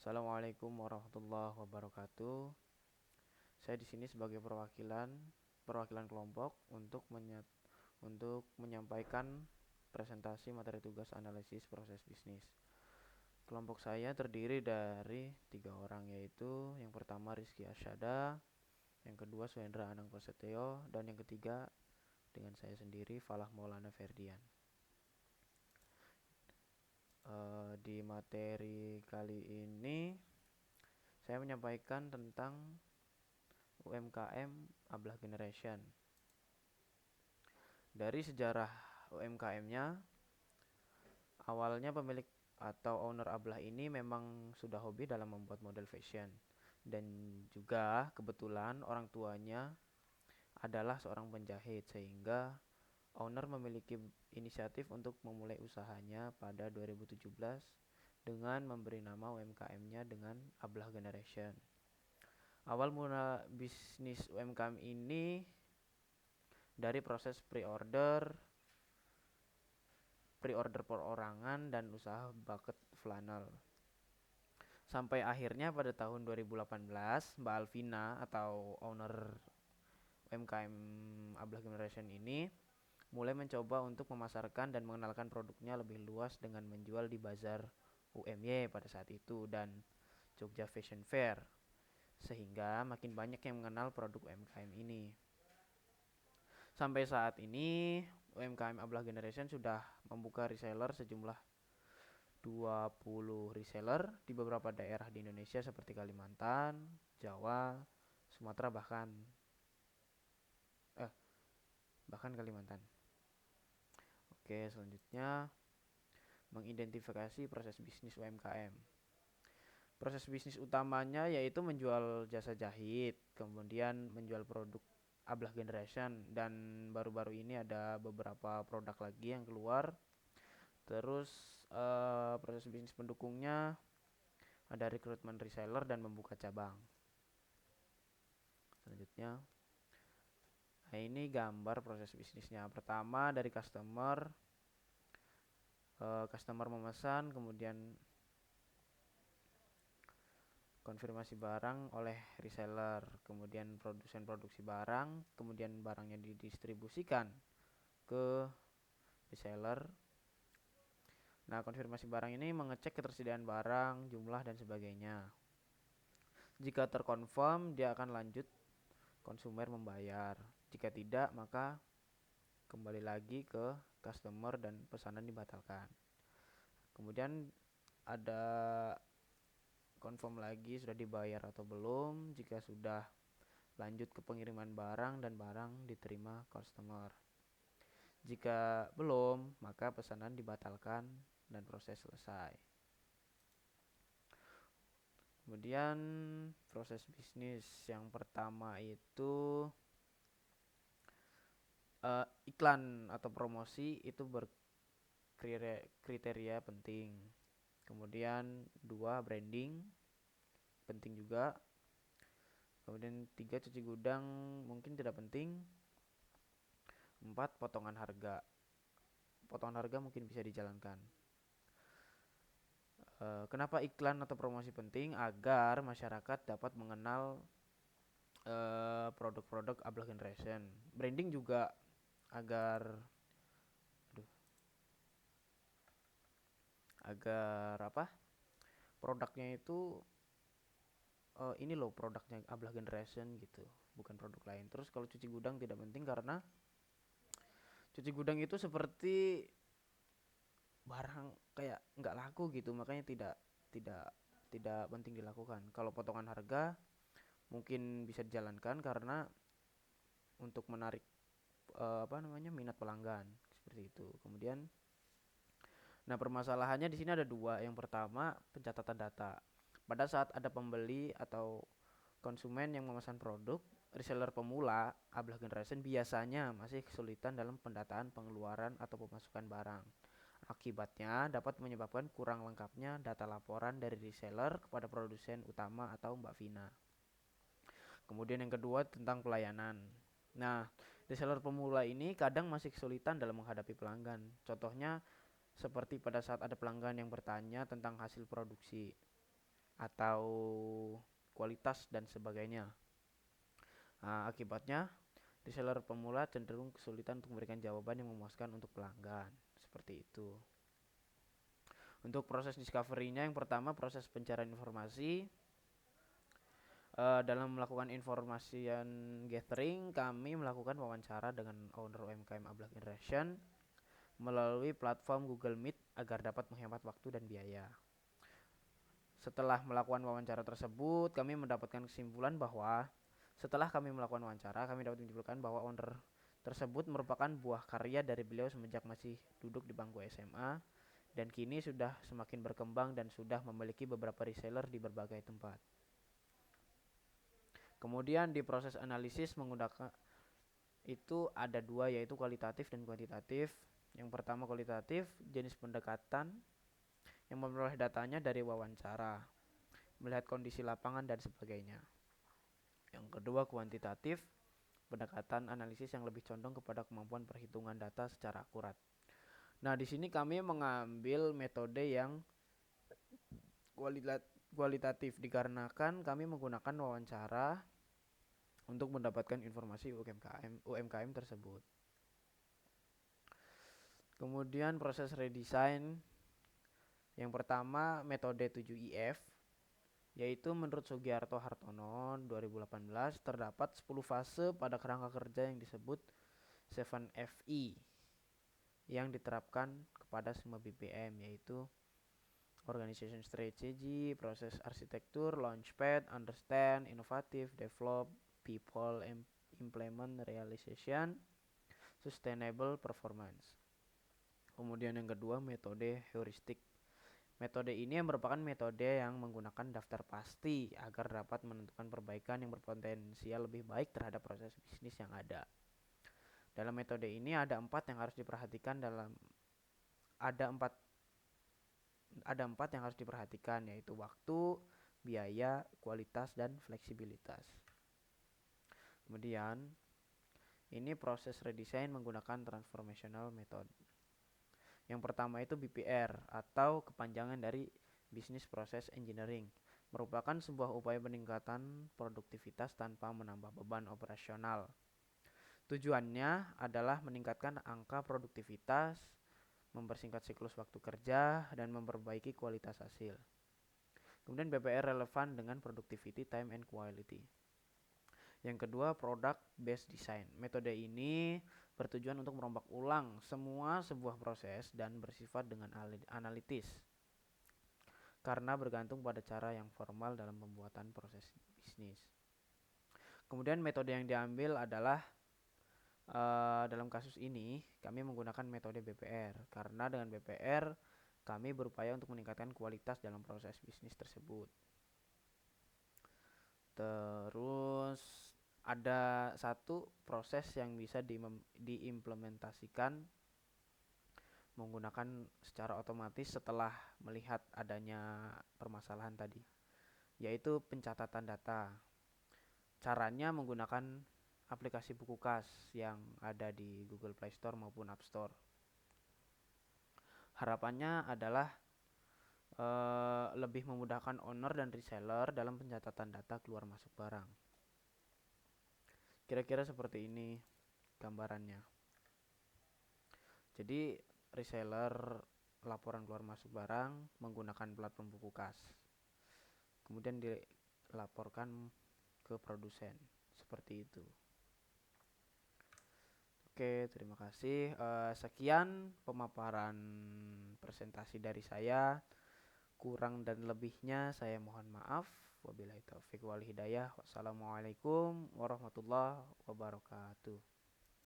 Assalamualaikum warahmatullahi wabarakatuh. Saya di sini sebagai perwakilan kelompok untuk menyampaikan presentasi materi tugas analisis proses bisnis. Kelompok saya terdiri dari 3 orang, yaitu yang pertama Rizky Arsyada, yang kedua Suhendra Anang Prasetyo, dan yang ketiga dengan saya sendiri Falah Maulana Ferdian. Di materi kali ini saya menyampaikan tentang UMKM Ablah Generation. Dari sejarah UMKM-nya, awalnya pemilik atau owner Ablah ini memang sudah hobi dalam membuat model fashion. Dan juga kebetulan orang tuanya adalah seorang penjahit, sehingga owner memiliki inisiatif untuk memulai usahanya pada 2017 dengan memberi nama UMKM-nya dengan Ablah Generation. Awal mula bisnis UMKM ini dari proses pre-order perorangan dan usaha bucket flannel. Sampai akhirnya pada tahun 2018, Mbak Alvina atau owner UMKM Ablah Generation ini mulai mencoba untuk memasarkan dan mengenalkan produknya lebih luas dengan menjual di bazar UMY pada saat itu dan Jogja Fashion Fair, sehingga makin banyak yang mengenal produk UMKM ini. Sampai saat ini UMKM Ablah Generation sudah membuka reseller sejumlah 20 reseller di beberapa daerah di Indonesia seperti Kalimantan, Jawa, Sumatera, bahkan Kalimantan. Oke, selanjutnya mengidentifikasi proses bisnis UMKM. Proses bisnis utamanya yaitu menjual jasa jahit, kemudian menjual produk Ablah Generation, dan baru-baru ini ada beberapa produk lagi yang keluar. Terus proses bisnis pendukungnya ada rekrutmen reseller dan membuka cabang. Selanjutnya, nah ini gambar proses bisnisnya. Pertama dari customer memesan, kemudian konfirmasi barang oleh reseller, kemudian produsen produksi barang, kemudian barangnya didistribusikan ke reseller. Nah, konfirmasi barang ini mengecek ketersediaan barang, jumlah, dan sebagainya. Jika terkonfirm, dia akan lanjut konsumer membayar. Jika tidak, maka kembali lagi ke customer dan pesanan dibatalkan. Kemudian ada confirm lagi sudah dibayar atau belum. Jika sudah, lanjut ke pengiriman barang dan barang diterima customer. Jika belum, maka pesanan dibatalkan dan proses selesai. Kemudian proses bisnis yang pertama itu iklan atau promosi itu berkriteria penting. Kemudian 2, branding penting juga. Kemudian 3, cuci gudang mungkin tidak penting. 4, potongan harga mungkin bisa dijalankan. Kenapa iklan atau promosi penting? Agar masyarakat dapat mengenal produk-produk Ablah Generation. Branding juga agar produknya itu ini loh produknya Ablah Generation gitu, bukan produk lain. Terus kalau cuci gudang tidak penting karena cuci gudang itu seperti barang kayak nggak laku gitu, makanya tidak penting dilakukan. Kalau potongan harga mungkin bisa dijalankan karena untuk menarik minat pelanggan seperti itu. Kemudian, nah permasalahannya di sini ada 2. Yang pertama, pencatatan data. Pada saat ada pembeli atau konsumen yang memesan produk, reseller pemula Ablah Generation biasanya masih kesulitan dalam pendataan pengeluaran atau pemasukan barang. Akibatnya dapat menyebabkan kurang lengkapnya data laporan dari reseller kepada produsen utama atau Mbak Vina. Kemudian yang kedua tentang pelayanan. Nah, reseller pemula ini kadang masih kesulitan dalam menghadapi pelanggan. Contohnya seperti pada saat ada pelanggan yang bertanya tentang hasil produksi atau kualitas dan sebagainya. Akibatnya reseller pemula cenderung kesulitan untuk memberikan jawaban yang memuaskan untuk pelanggan. Seperti itu. Untuk proses discovery-nya, yang pertama proses pencarian informasi. Dalam melakukan information gathering, kami melakukan wawancara dengan owner UMKM Ablak Interaction melalui platform Google Meet agar dapat menghemat waktu dan biaya. Setelah melakukan wawancara tersebut, kami mendapatkan kesimpulan bahwa setelah kami melakukan wawancara, kami dapat menyimpulkan bahwa owner tersebut merupakan buah karya dari beliau semenjak masih duduk di bangku SMA dan kini sudah semakin berkembang dan sudah memiliki beberapa reseller di berbagai tempat. Kemudian di proses analisis menggunakan itu ada dua, yaitu kualitatif dan kuantitatif. Yang pertama kualitatif, jenis pendekatan yang memperoleh datanya dari wawancara, melihat kondisi lapangan dan sebagainya. Yang kedua kuantitatif, pendekatan analisis yang lebih condong kepada kemampuan perhitungan data secara akurat. Nah, di sini kami mengambil metode yang kualitatif dikarenakan kami menggunakan wawancara untuk mendapatkan informasi UMKM tersebut. Kemudian proses redesign. Yang pertama metode 7IF, yaitu menurut Sugiarto Hartono 2018 terdapat 10 fase pada kerangka kerja yang disebut 7FE yang diterapkan kepada semua BPM, yaitu Organization Strategy, proses arsitektur, launchpad, understand, innovative, develop, people, implement, realization, sustainable performance. Kemudian yang kedua metode heuristik. Metode ini merupakan metode yang menggunakan daftar pasti agar dapat menentukan perbaikan yang berpotensial lebih baik terhadap proses bisnis yang ada. Dalam metode ini ada empat yang harus diperhatikan, yaitu waktu, biaya, kualitas, dan fleksibilitas. Kemudian ini proses redesign menggunakan transformational method. Yang pertama itu BPR atau kepanjangan dari Business Process Engineering, merupakan sebuah upaya peningkatan produktivitas tanpa menambah beban operasional. Tujuannya adalah meningkatkan angka produktivitas, mempersingkat siklus waktu kerja, dan memperbaiki kualitas hasil. Kemudian BPR relevan dengan productivity, time, and quality. Yang kedua, product based design. Metode ini bertujuan untuk merombak ulang sebuah proses dan bersifat dengan analitis, karena bergantung pada cara yang formal dalam pembuatan proses bisnis. Kemudian metode yang diambil adalah dalam kasus ini kami menggunakan metode BPR, karena dengan BPR kami berupaya untuk meningkatkan kualitas dalam proses bisnis tersebut. Terus ada satu proses yang bisa diimplementasikan menggunakan secara otomatis setelah melihat adanya permasalahan tadi, yaitu pencatatan data. Caranya menggunakan aplikasi buku kas yang ada di Google Play Store maupun App Store. Harapannya adalah lebih memudahkan owner dan reseller dalam pencatatan data keluar masuk barang. Kira-kira seperti ini gambarannya. Jadi reseller laporan keluar masuk barang menggunakan platform buku kas, kemudian dilaporkan ke produsen, seperti itu. Oke, terima kasih. Sekian pemaparan presentasi dari saya. Kurang dan lebihnya saya mohon maaf. Wabillahi taufiq wal hidayah. Wassalamualaikum warahmatullahi wabarakatuh.